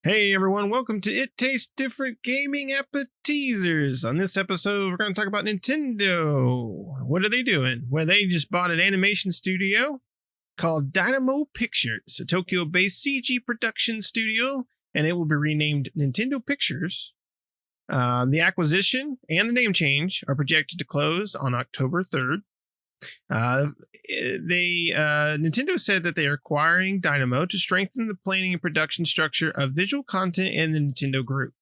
Hey everyone, welcome to It Tastes Different Gaming Appetizers. On this episode, we're going to talk about Nintendo. What are they doing? Well, they just bought an animation studio called Dynamo Pictures, a Tokyo-based CG production studio, and it will be renamed Nintendo Pictures. The acquisition and the name change are projected to close on October 3rd. Nintendo said that they are acquiring Dynamo to strengthen the planning and production structure of visual content in the Nintendo Group.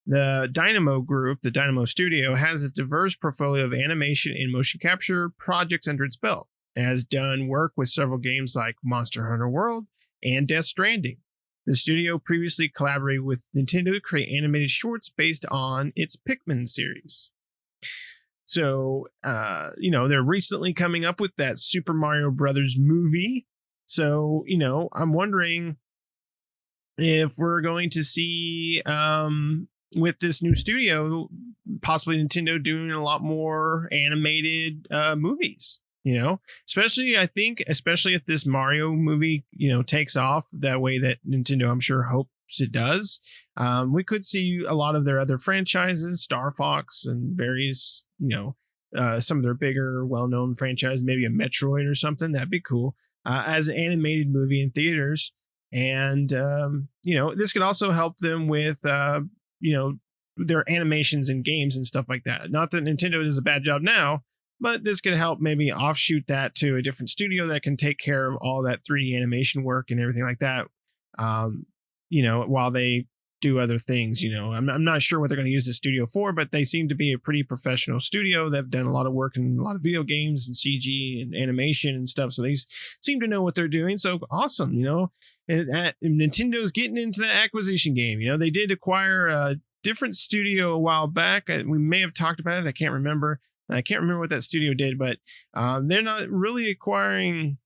The Dynamo Group, the Dynamo Studio, has a diverse portfolio of animation and motion capture projects under its belt. It has done work with several games like Monster Hunter World and Death Stranding. The studio previously collaborated with Nintendo to create animated shorts based on its Pikmin series. So, they're recently coming up with that Super Mario Brothers movie. So, I'm wondering if we're going to see, with this new studio, possibly Nintendo doing a lot more animated movies, especially if this Mario movie, takes off that way that Nintendo, I'm sure, hopes it does. We could see a lot of their other franchises, Star Fox and various, some of their bigger, well-known franchises, maybe a Metroid or something. That'd be cool as an animated movie in theaters. And, this could also help them with, their animations in games and stuff like that. Not that Nintendo does a bad job now, but this could help maybe offshoot that to a different studio that can take care of all that 3D animation work and everything like that. While they do other things, I'm not sure what they're going to use the studio for, but they seem to be a pretty professional studio. They've done a lot of work in a lot of video games and CG and animation and stuff. So they seem to know what they're doing. So awesome. Nintendo's getting into the acquisition game. They did acquire a different studio a while back. We may have talked about it. I can't remember what that studio did, but they're not really acquiring,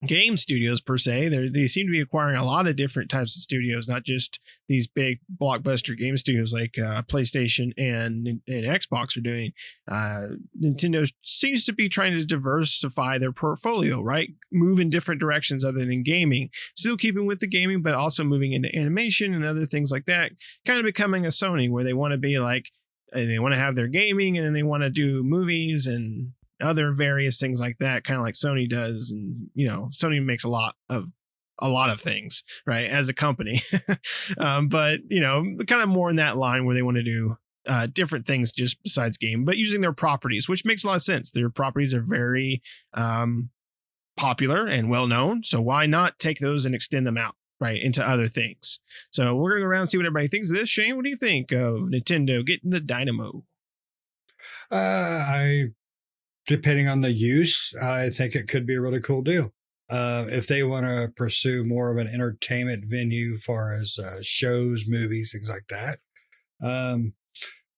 game studios per se. They seem to be acquiring a lot of different types of studios, not just these big blockbuster game studios like PlayStation and Xbox are doing. Nintendo seems to be trying to diversify their portfolio, right? Move in different directions other than gaming, still keeping with the gaming, but also moving into animation and other things like that. Kind of becoming a Sony where they want to be like, they want to have their gaming and then they want to do movies and other various things like that, kind of like Sony does. And, Sony makes a lot of things, right, as a company. But, kind of more in that line where they want to do different things just besides game, but using their properties, which makes a lot of sense. Their properties are very popular and well known. So why not take those and extend them out, right, into other things? So we're going to go around and see what everybody thinks of this. Shane, what do you think of Nintendo getting the Dynamo? Depending on the use, I think it could be a really cool deal. If they want to pursue more of an entertainment venue as far as shows, movies, things like that,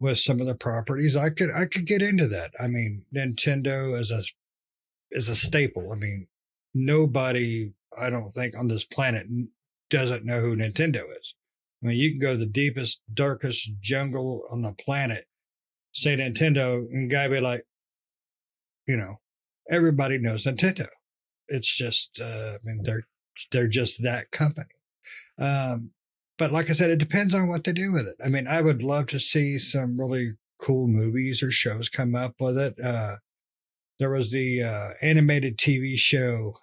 with some of the properties, I could get into that. I mean, Nintendo is a staple. I mean, nobody, I don't think, on this planet doesn't know who Nintendo is. I mean, you can go to the deepest, darkest jungle on the planet, say Nintendo, and guy be like, everybody knows Nintendo. It's just, they're just that company. But like I said, it depends on what they do with it. I mean, I would love to see some really cool movies or shows come up with it. There was the animated TV show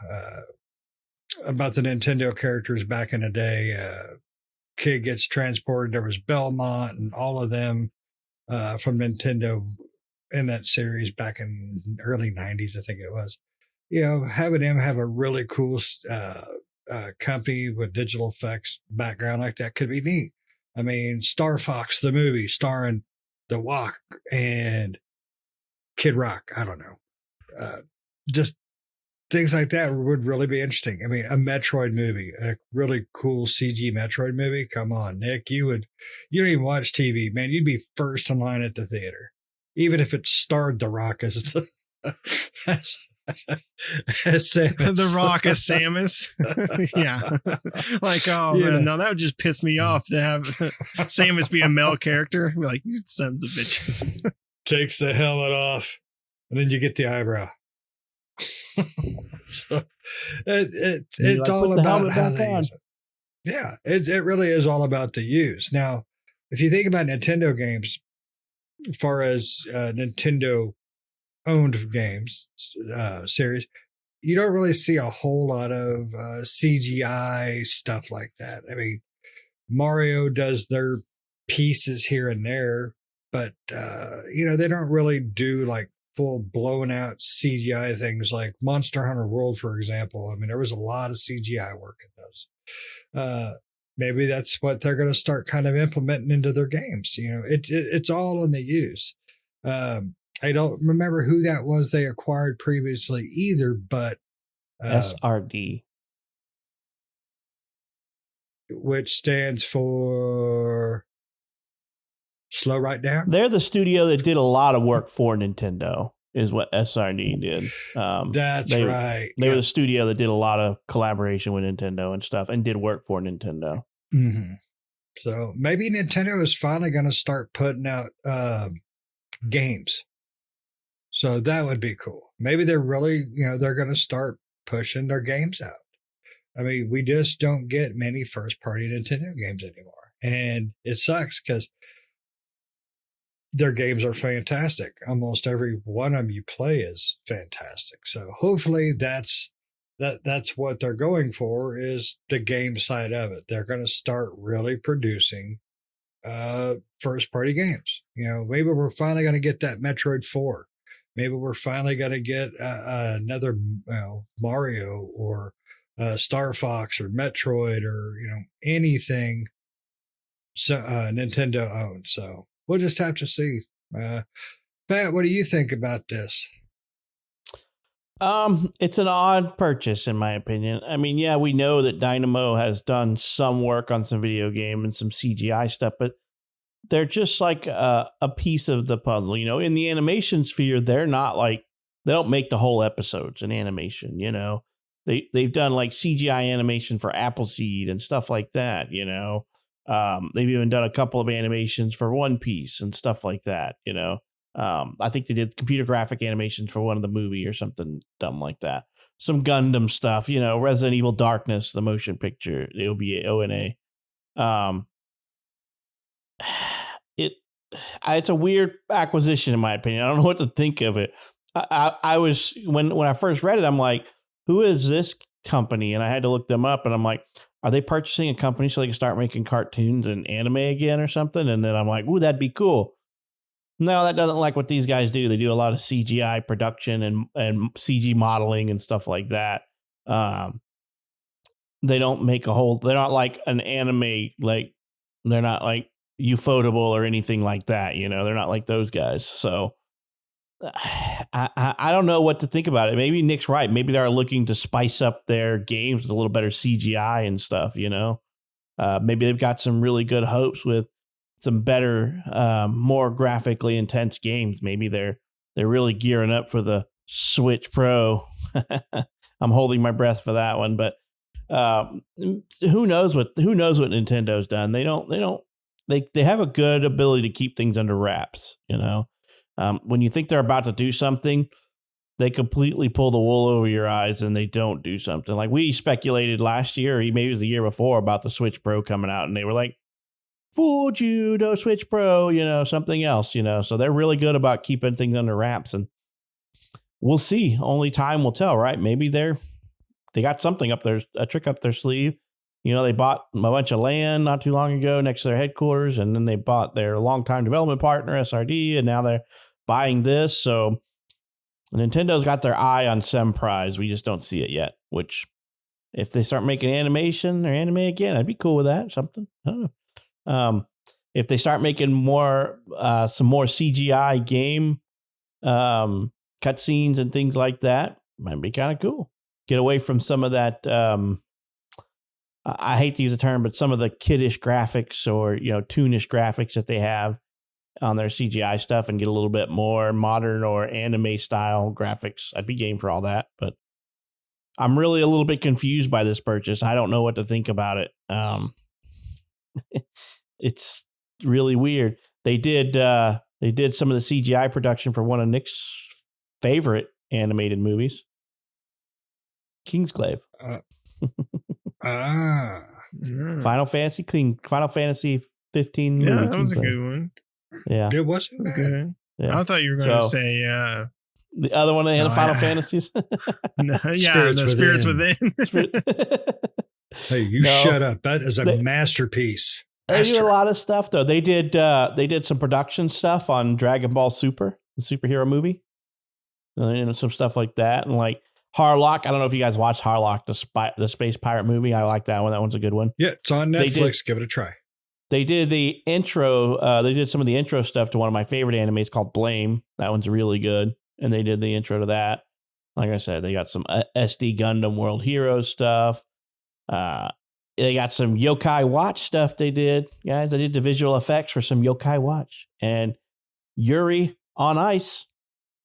about the Nintendo characters back in the day. Kid gets transported. There was Belmont and all of them from Nintendo in that series back in the early 90s, I think it was. Having them have a really cool company with digital effects background like that could be neat. I mean, Star Fox, the movie starring The Rock and Kid Rock, I don't know. Just things like that would really be interesting. I mean, a Metroid movie, a really cool CG Metroid movie. Come on, Nick, you don't even watch TV, man. You'd be first in line at the theater. Even if it starred The Rock as as Samus. The Rock as Samus. Yeah. Like, man, no, that would just piss me off to have Samus be a male character. Be like, you sons of bitches. Takes the helmet off, and then you get the eyebrow. So it's all about how they use it. Yeah, it really is all about the use. Now, if you think about Nintendo games, as far as Nintendo owned games series, you don't really see a whole lot of CGI stuff like that. I mean, Mario does their pieces here and there, but they don't really do like full blown out CGI things like Monster Hunter World, for example. I mean, there was a lot of CGI work in those. Uh, Maybe that's what they're going to start kind of implementing into their games. It's all in the use. I don't remember who that was they acquired previously either, but SRD, which stands for Slow Right Down. They're the studio that did a lot of work for Nintendo, is what SRD did. That's right. They were the studio that did a lot of collaboration with Nintendo and stuff, and did work for Nintendo. Mm-hmm. So maybe Nintendo is finally going to start putting out games. So that would be cool. Maybe they're really, they're going to start pushing their games out. I mean, we just don't get many first-party Nintendo games anymore. And it sucks because their games are fantastic. Almost every one of them you play is fantastic. So hopefully that's what they're going for, is the game side of it. They're going to start really producing first-party games. Maybe we're finally going to get that Metroid 4. Maybe we're finally going to get another Mario or Star Fox or Metroid or anything Nintendo owns. So we'll just have to see. Pat, what do you think about this? It's an odd purchase in my opinion. I mean, yeah, we know that Dynamo has done some work on some video game and some CGI stuff, but they're just like a piece of the puzzle. In the animation sphere, they're not like, they don't make the whole episodes in animation. They've done like CGI animation for Appleseed and stuff like that. They've even done a couple of animations for One Piece and stuff like that. I think they did computer graphic animations for one of the movie or something dumb like that. Some Gundam stuff, Resident Evil Darkness, the motion picture, the OVA. It's a weird acquisition in my opinion. I don't know what to think of it. I was when I first read it, I'm like, who is this company? And I had to look them up, and I'm like, are they purchasing a company so they can start making cartoons and anime again or something? And then I'm like, ooh, that'd be cool. No, that doesn't like what these guys do. They do a lot of CGI production and CG modeling and stuff like that. They don't make they're not like an anime, like they're not like Ufotable or anything like that. They're not like those guys. So I don't know what to think about it. Maybe Nick's right. Maybe they're looking to spice up their games with a little better CGI and stuff. Maybe they've got some really good hopes with some better, more graphically intense games. Maybe they're really gearing up for the Switch Pro. I'm holding my breath for that one, but who knows what Nintendo's done? They have a good ability to keep things under wraps. When you think they're about to do something, they completely pull the wool over your eyes and they don't do something. Like we speculated last year, or maybe it was the year before, about the Switch Pro coming out, and they were like, fooled you, no Switch Pro, something else, so they're really good about keeping things under wraps, and we'll see. Only time will tell, right? Maybe they got something a trick up their sleeve. They bought a bunch of land not too long ago next to their headquarters, and then they bought their longtime development partner, SRD, and now they're buying this. So Nintendo's got their eye on some prize. We just don't see it yet, which if they start making animation or anime again, I'd be cool with that. Something. I don't know. If they start making some more CGI game cutscenes and things like that, might be kind of cool. Get away from some of that. I hate to use the term, but some of the kiddish graphics or toonish graphics that they have on their CGI stuff, and get a little bit more modern or anime style graphics. I'd be game for all that, but I'm really a little bit confused by this purchase. I don't know what to think about it. It's really weird. They did some of the CGI production for one of Nick's favorite animated movies, Kingsglaive. Mm. Final Fantasy 15 Yeah, movie. that was a Tuesday. good one. Yeah, It wasn't That was bad. good. yeah. I thought you were going to So- say, The other one they had No, Final I- Fantasies. no, yeah, Spirits the Spirits Within. Within. Hey, you No. shut up. That is a They- masterpiece. They do a Master. lot of stuff though. They did some production stuff on Dragon Ball Super, the superhero movie, and some stuff like that, and like Harlock. I don't know if you guys watched Harlock, the space pirate movie. I like that one. That one's a good one. Yeah, it's on They did- Netflix. Give it a try. They did the intro. They did some of the intro stuff to one of my favorite animes called Blame. That one's really good, and they did the intro to that. Like I said, they got some SD Gundam World Heroes stuff. They got some Yokai Watch stuff they did. Guys, I did the visual effects for some Yokai Watch. And Yuri on Ice,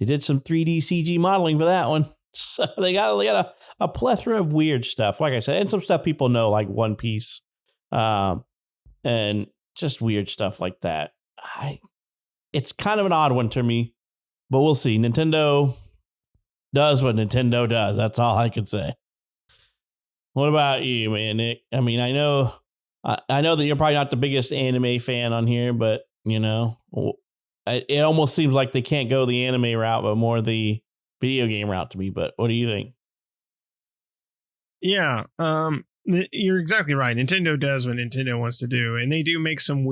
they did some 3D CG modeling for that one. So they got a plethora of weird stuff, like I said, and some stuff people know, like One Piece, and just weird stuff like that. It's kind of an odd one to me, but we'll see. Nintendo does what Nintendo does. That's all I can say. What about you, man, Nick? I mean, I know that you're probably not the biggest anime fan on here, but you know, it almost seems like they can't go the anime route, but more the video game route to me. But what do you think? Yeah, you're exactly right. Nintendo does what Nintendo wants to do, and they do make some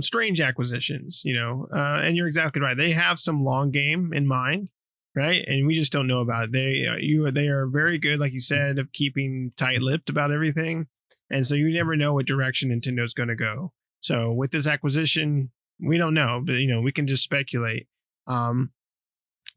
strange acquisitions, you know. And you're exactly right. They have some long game in mind, right? And we just don't know about it. They are very good, like you said, of keeping tight-lipped about everything, and so you never know what direction Nintendo's going to go. So with this acquisition, we don't know, but you know, we can just speculate.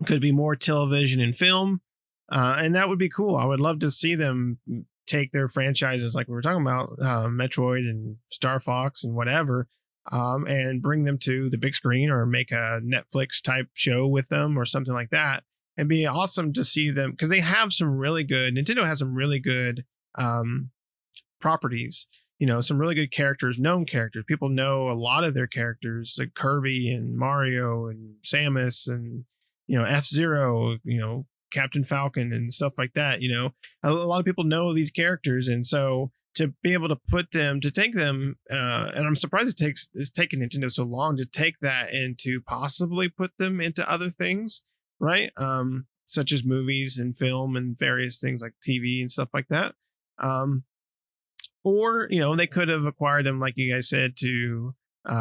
Could be more television and film. And that would be cool. I would love to see them take their franchises like we were talking about, Metroid and Star Fox and whatever, and bring them to the big screen or make a Netflix type show with them or something like that. It'd be awesome to see them because Nintendo has some really good properties, you know, some really good characters, known characters. People know a lot of their characters, like Kirby and Mario and Samus and, you know, F-Zero, you know, Captain Falcon and stuff like that. You know, a lot of people know these characters, and so to be able to take them, and I'm surprised it's taken Nintendo so long to take that and to possibly put them into other things, right? Such as movies and film and various things like TV and stuff like that. Or you know, they could have acquired them, like you guys said, to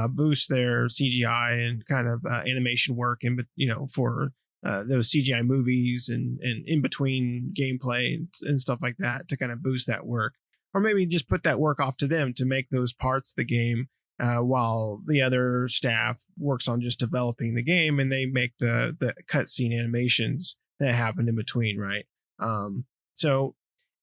boost their CGI and kind of animation work, for those CGI movies and in between gameplay and stuff like that to kind of boost that work, or maybe just put that work off to them to make those parts of the game while the other staff works on just developing the game and they make the cutscene animations that happen in between, right? So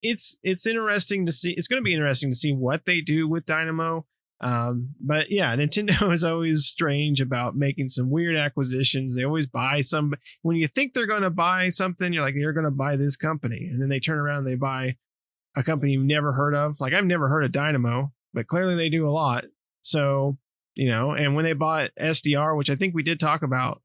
it's interesting to see. It's going to be interesting to see what they do with Dynamo. But yeah, Nintendo is always strange about making some weird acquisitions. They always buy some. When you think they're going to buy something, you're like, they're going to buy this company. And then they turn around and they buy a company you've never heard of. Like, I've never heard of Dynamo, but clearly they do a lot. So, you know, and when they bought SDR, which I think we did talk about,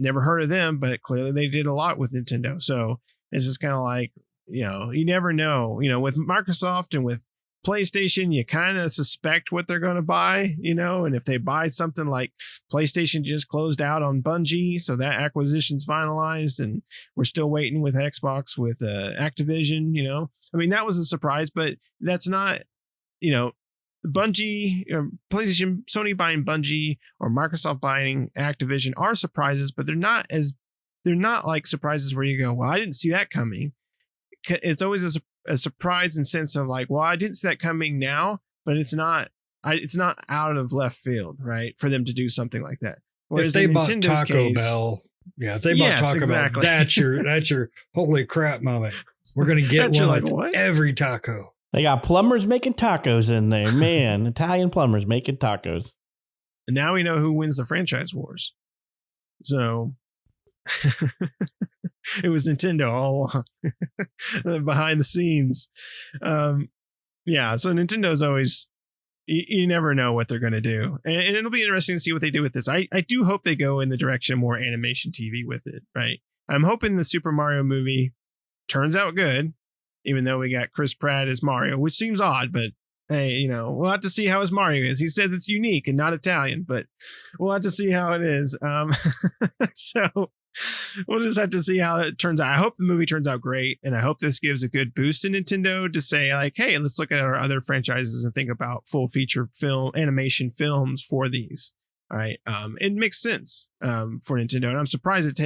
never heard of them, but clearly they did a lot with Nintendo. So it's just kind of like, you know, you never know, you know, with Microsoft and with PlayStation, you kind of suspect what they're going to buy, you know, and if they buy something like PlayStation just closed out on Bungie, so that acquisition's finalized, and we're still waiting with Xbox with Activision, you know, I mean, that was a surprise, but that's not, you know, Bungie, or PlayStation, Sony buying Bungie or Microsoft buying Activision are surprises, but they're not like surprises where you go, well, I didn't see that coming. It's always a surprise in sense of like, well, I didn't see that coming now, but it's not out of left field, right? For them to do something like that. Whereas if they in bought Nintendo's Taco case, Bell, if they bought Taco exactly. Bell, that's your holy crap moment. We're gonna get one like, with what? every taco. They got plumbers making tacos in there, man. Italian plumbers making tacos. And now we know who wins the franchise wars. So it was Nintendo all along behind the scenes. Yeah, so Nintendo's always, you never know what they're going to do. And it'll be interesting to see what they do with this. I do hope they go in the direction of more animation TV with it, right? I'm hoping the Super Mario movie turns out good. even though we got Chris Pratt as Mario, which seems odd, but hey, we'll have to see how his Mario is. He says it's unique and not Italian, but we'll have to see how it is. So we'll just have to see how it turns out. I hope the movie turns out great, and I hope this gives a good boost to Nintendo to say like, hey, let's look at our other franchises and think about full feature film animation films for these. All right. It makes sense for Nintendo, and I'm surprised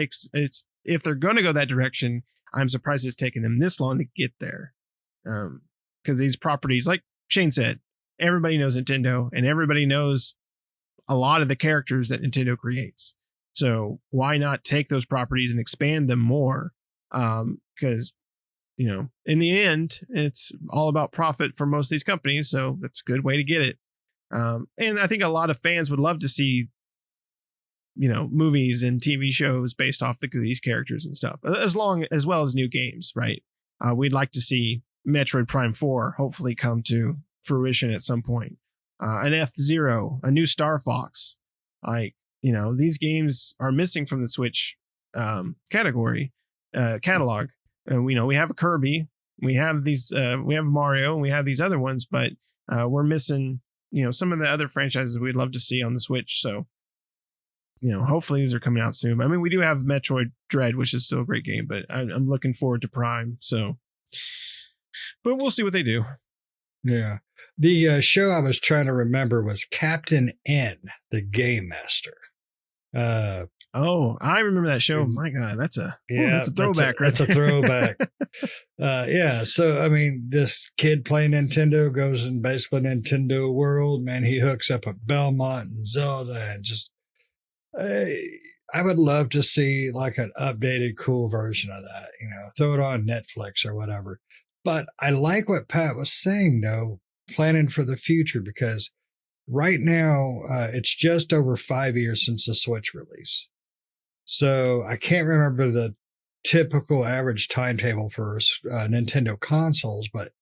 if they're going to go that direction, I'm surprised it's taken them this long to get there. Because these properties, like Shane said, everybody knows Nintendo, and everybody knows a lot of the characters that Nintendo creates. So why not take those properties and expand them more? Because, in the end, it's all about profit for most of these companies. So that's a good way to get it. And I think a lot of fans would love to see, movies and TV shows based off these characters and stuff, as well as new games, right? We'd like to see Metroid Prime 4 hopefully come to fruition at some point. An F-Zero, a new Star Fox. These games are missing from the Switch catalog. And we have a Kirby, we have Mario, and we have these other ones, but we're missing some of the other franchises we'd love to see on the Switch. So hopefully these are coming out soon. I mean, we do have Metroid Dread, which is still a great game, but I'm looking forward to Prime. So, but we'll see what they do. Yeah. The show I was trying to remember was Captain N, the Game Master. I remember that show. My God, that's a throwback, right? That's a throwback. Yeah. So, I mean, this kid playing Nintendo goes in basically Nintendo world, man. He hooks up at Belmont and Zelda and just, I would love to see like an updated, cool version of that, throw it on Netflix or whatever. But I like what Pat was saying, though, planning for the future, because right now it's just over 5 years since the Switch release. So I can't remember the typical average timetable for Nintendo consoles, but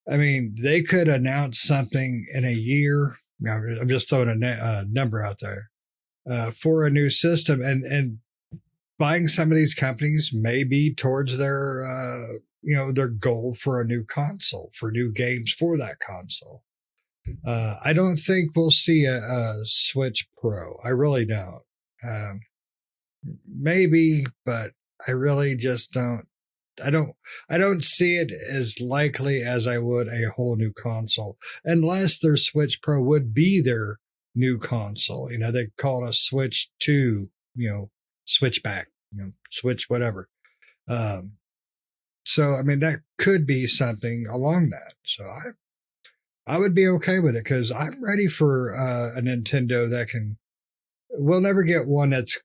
I mean, they could announce something in a year. I'm just throwing a number out there for a new system, and buying some of these companies may be towards their their goal for a new console, for new games for that console. I don't think we'll see a Switch Pro. I really don't. Maybe, but I really just don't. I don't see it as likely as I would a whole new console, unless their Switch Pro would be their new console. They call it a Switch 2, Switchback, Switch whatever. So, I mean, that could be something along that. So I would be okay with it, because I'm ready for a Nintendo that we'll never get one that's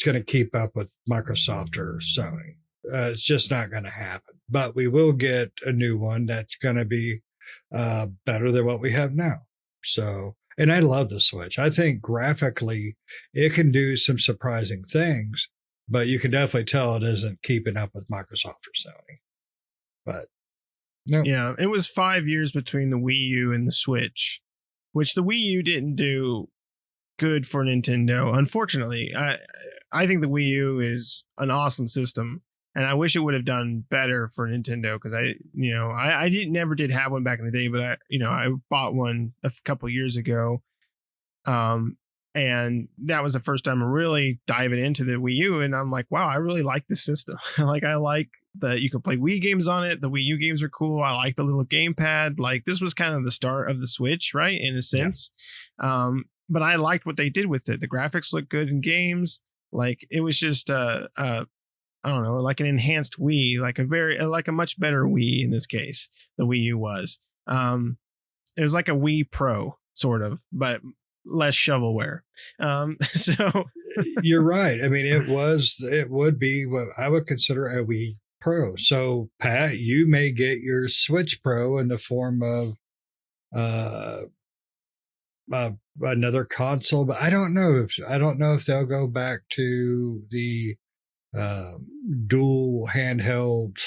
going to keep up with Microsoft or Sony. It's just not going to happen. But we will get a new one that's going to be better than what we have now. So, and I love the Switch. I think graphically it can do some surprising things, but you can definitely tell it isn't keeping up with Microsoft or Sony. But no. Yeah, it was 5 years between the Wii U and the Switch, which the Wii U didn't do good for Nintendo. Unfortunately, I think the Wii U is an awesome system, and I wish it would have done better for Nintendo, because I never did have one back in the day, but I bought one a couple years ago. And that was the first time I'm really diving into the Wii U, and I'm like, wow, I really like this system. I like that you can play Wii games on it. The Wii U games are cool. I like the little gamepad. Like, this was kind of the start of the Switch, right? In a sense. Yeah. But I liked what they did with it. The graphics look good in games. Like, it was just I don't know, like an enhanced Wii, like a much better Wii in this case. The Wii U was. It was like a Wii Pro sort of, but less shovelware. So you're right. I mean, it would be what I would consider a Wii Pro. So Pat, you may get your Switch Pro in the form of another console, but I don't know if they'll go back to the dual handheld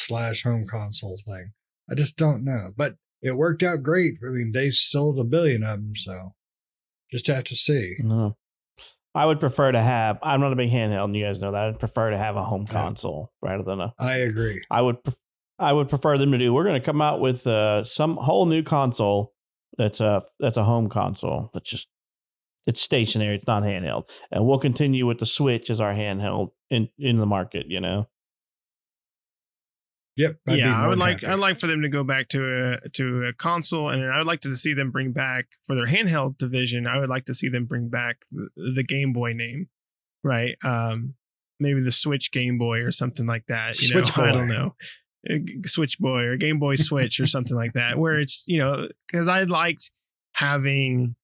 / home console thing. I just don't know, but it worked out great. I mean, they sold 1 billion of them, so just have to see. No, I would prefer to have. I'm not a big handheld, and you guys know that. I'd prefer to have a home console rather than a. I agree. I I would prefer them to do. We're going to come out with some whole new console that's a home console. It's stationary. It's not handheld, and we'll continue with the Switch as our handheld in the market. You know. Yep. I'd like for them to go back to a console, and I would like to see them bring back for their handheld division. I would like to see them bring back the Game Boy name, right? Maybe the Switch Game Boy or something like that. Switch Boy. I don't know, Switch Boy or Game Boy Switch or something like that, where it's because I liked having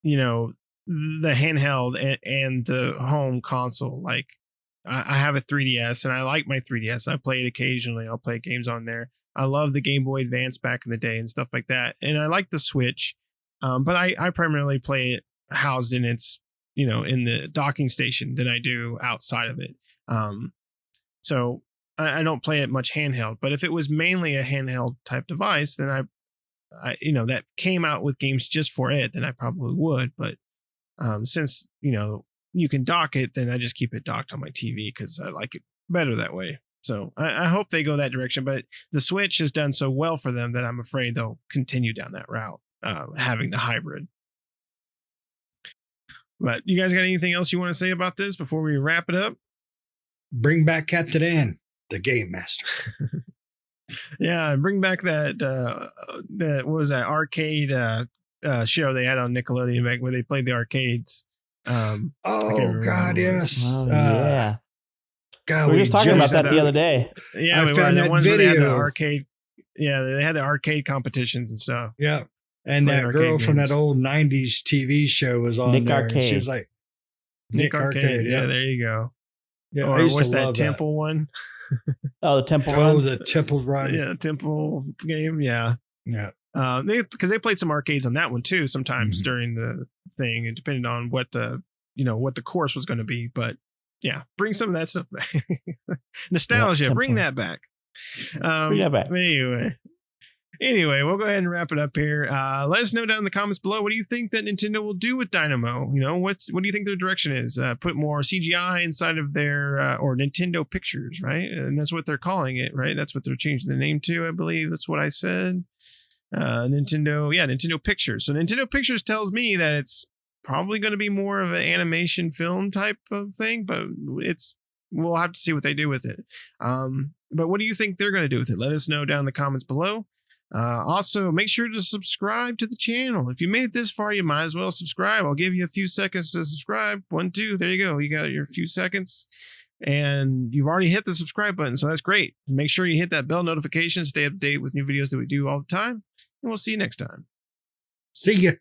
the handheld and the home console. Like I have a 3DS and I like my 3DS. I play it occasionally. I'll play games on there. I love the Game Boy Advance back in the day and stuff like that. And I like the Switch, but I primarily play it housed in its in the docking station than I do outside of it. So I don't play it much handheld. But if it was mainly a handheld type device, then I that came out with games just for it, then I probably would. But since you can dock it, then I just keep it docked on my TV because I like it better that way. So I hope they go that direction. But the Switch has done so well for them that I'm afraid they'll continue down that route, having the hybrid. But you guys got anything else you want to say about this before we wrap it up? Bring back Captain N, the Game Master. Yeah, bring back that what was that arcade show they had on Nickelodeon back where they played the arcades. Oh God, yes. Oh, yeah. God, we were just talking about that the other day. Yeah, I found that ones video. Where they had the arcade. Yeah, they had the arcade competitions and stuff. Yeah, and that girl from that old '90s TV show was on Nick there. Arcade. She was like Nick Arcade. Yeah, there you go. Yeah, or what's that Temple one? Oh, the Temple Run. Oh, the Temple Run. Yeah, Temple game. Yeah. Yeah. Because they played some arcades on that one too. Sometimes during the thing, and depending on what the what the course was going to be. But yeah, bring some of that stuff back. Nostalgia, Yeah, bring that back. Bring that back. Anyway, we'll go ahead and wrap it up here. Let us know down in the comments below. What do you think that Nintendo will do with Dynamo? What do you think their direction is? Put more CGI inside of their or Nintendo Pictures, right? And that's what they're calling it, right? That's what they're changing the name to, I believe. That's what I said. Nintendo Pictures. So Nintendo Pictures tells me that it's probably going to be more of an animation film type of thing, but we'll have to see what they do with it. But what do you think they're going to do with it? Let us know down in the comments below. Also, make sure to subscribe to the channel. If you made it this far, you might as well subscribe. I'll give you a few seconds to subscribe. 1, 2, there you go. You got your few seconds. And you've already hit the subscribe button, so that's great. Make sure you hit that bell notification, stay up to date with new videos that we do all the time. And we'll see you next time. See ya.